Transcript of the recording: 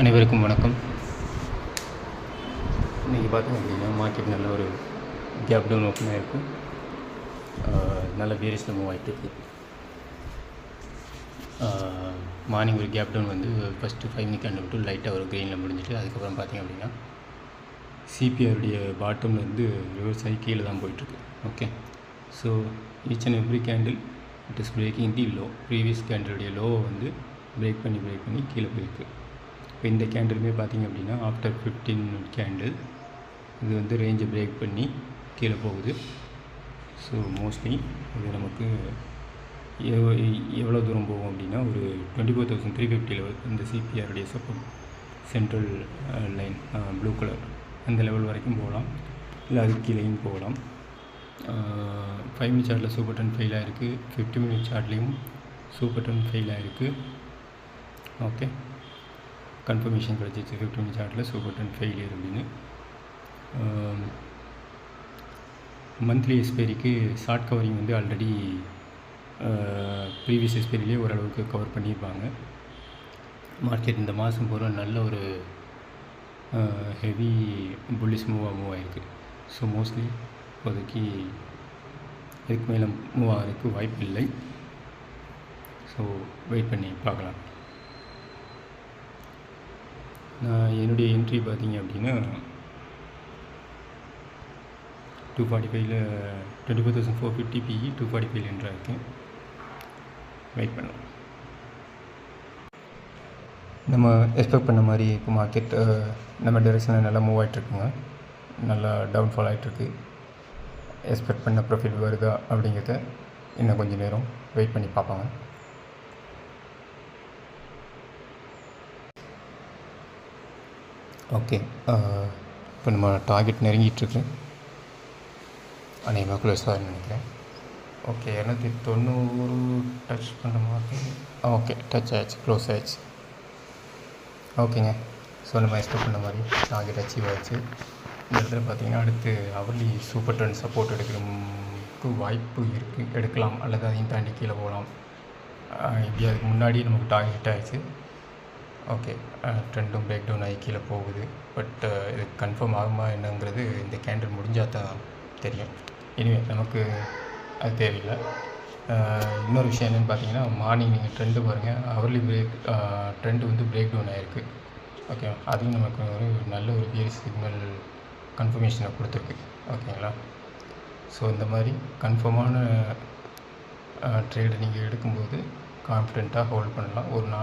அனைவருக்கும் வணக்கம். இன்றைக்கி பார்த்தோம் அப்படின்னா மார்க்கெட் நல்ல ஒரு கேப் டவுன் ஓப்பன் ஆகிருக்கு. நல்ல வேரியஸில் மூவ் ஆகிட்டுருக்கு. மார்னிங் ஒரு கேப் டவுன் வந்து ஃபஸ்ட்டு 5 மினிட் கேண்டில் விட்டு லைட்டாக ஒரு க்ரீனில் முடிஞ்சிட்டு அதுக்கப்புறம் பார்த்திங்க அப்படின்னா சிபிஆருடைய பாட்டமில் வந்து ரிவர்ஸ் ஆகி கீழே தான் போயிட்டுருக்கு. Okay, so each and every candle it is breaking the low. Previous கேண்டிலுடைய லோவை வந்து பிரேக் பண்ணி கீழே போயிருக்கு. இப்போ இந்த கேண்டிலுமே பார்த்திங்க அப்படின்னா ஆஃப்டர் 15 மினிட் கேண்டில் இது வந்து ரேஞ்சை பிரேக் பண்ணி கீழே போகுது. ஸோ மோஸ்ட்லி இது நமக்கு எவ்வளோ தூரம் போகும் அப்படின்னா ஒரு 24,350 லெவல் இந்த சிபிஆருடைய support central line blue colour அந்த லெவல் வரைக்கும் போகலாம், இல்லை அதுக்கு கீழேயும் போகலாம். 5 மினிட் சார்ட்டில் சூப்பர் டன் ஃபெயில் ஆகிருக்கு. 50 மினிட் சார்ட்லேயும் சூப்பர் டன் ஃபெயில் ஆகிருக்கு. ஓகே, கன்ஃபர்மேஷன் கிடச்சிச்சு 50 மினிட் சார்ட்டில் சூப்பர் டன் ஃபெயிலியர் அப்படின்னு. மந்த்லி எக்ஸ்பைரிக்கு ஷார்ட் கவரிங் வந்து ஆல்ரெடி ப்ரீவியஸ் எக்ஸ்பைரிலே ஓரளவுக்கு கவர் பண்ணியிருப்பாங்க. மார்க்கெட் இந்த மாதம் பூரா நல்ல ஒரு ஹெவி புல்லிஷ் மூவ் ஆகிருக்கு. ஸோ மோஸ்ட்லி இப்போதைக்கு இதுக்கு மேலே மூவ் ஆகிறதுக்கு வாய்ப்பு இல்லை. ஸோ வெயிட் பண்ணி பார்க்கலாம். நான் என்னுடைய என்ட்ரி பார்த்திங்க அப்படின்னா 245 24,450 PE 245 என்ட்ராக இருக்குது. வெயிட் பண்ணலாம். நம்ம எக்ஸ்பெக்ட் பண்ண மாதிரி இப்போ மார்க்கெட் நம்ம டைரெக்ஷனில் நல்லா மூவ் ஆகிட்ருக்குங்க. நல்லா டவுன்ஃபால் ஆகிட்ருக்கு. எக்ஸ்பெக்ட் பண்ண ப்ராஃபிட் வருதா அப்படிங்கிறத இன்னும் கொஞ்சம் நேரம் வெயிட் பண்ணி பார்ப்பாங்க. ஓகே, இப்போ நம்ம டார்கெட் நெருங்கிட்டுருக்கு. அநேகமாக க்ளோஸ் ஆகுதுன்னு நினைக்கிறேன். ஓகே, 290 டச் பண்ண மாதிரி. ஓகே, டச் ஆகிடுச்சு, க்ளோஸ் ஆகிடுச்சு. ஓகேங்க, ஸோ நம்ம எக்ஸ்பெக்ட் பண்ண மாதிரி டார்கெட் அச்சீவ் ஆகிடுச்சு. இந்த இடத்துல பார்த்திங்கன்னா அடுத்து அவர்லி சூப்பர் ட்ரெண்ட் சப்போர்ட் எடுக்கிறதுக்கு வாய்ப்பு இருக்குது. எடுக்கலாம், அல்லது அதையும் தாண்டி கீழே போகலாம். இப்படி அதுக்கு முன்னாடி நமக்கு டார்கெட் ஆகிடுச்சு. ஓகே, ட்ரெண்டும் பிரேக் டவுன் ஆகி கீழே போகுது. பட் இது கன்ஃபார்ம் ஆகுமா என்னங்கிறது இந்த கேண்டில் முடிஞ்சால் தான் தெரியும். இனிமே நமக்கு அது தேவையில்லை. இன்னொரு விஷயம் என்னென்னு பார்த்தீங்கன்னா, மார்னிங் நீங்கள் ட்ரெண்டு பாருங்கள், அவர்லி ட்ரெண்டு வந்து பிரேக் டவுன் ஆகிருக்கு. ஓகே, அதையும் நமக்கு ஒரு நல்ல ஒரு பியர் சிக்னல் கன்ஃபர்மேஷனை கொடுத்துருக்கு. ஓகேங்களா? ஸோ இந்த மாதிரி கன்ஃபார்மான ட்ரேடு நீங்கள் எடுக்கும்போது கான்ஃபிடெண்ட்டாக ஹோல்ட் பண்ணலாம். ஒரு நாள்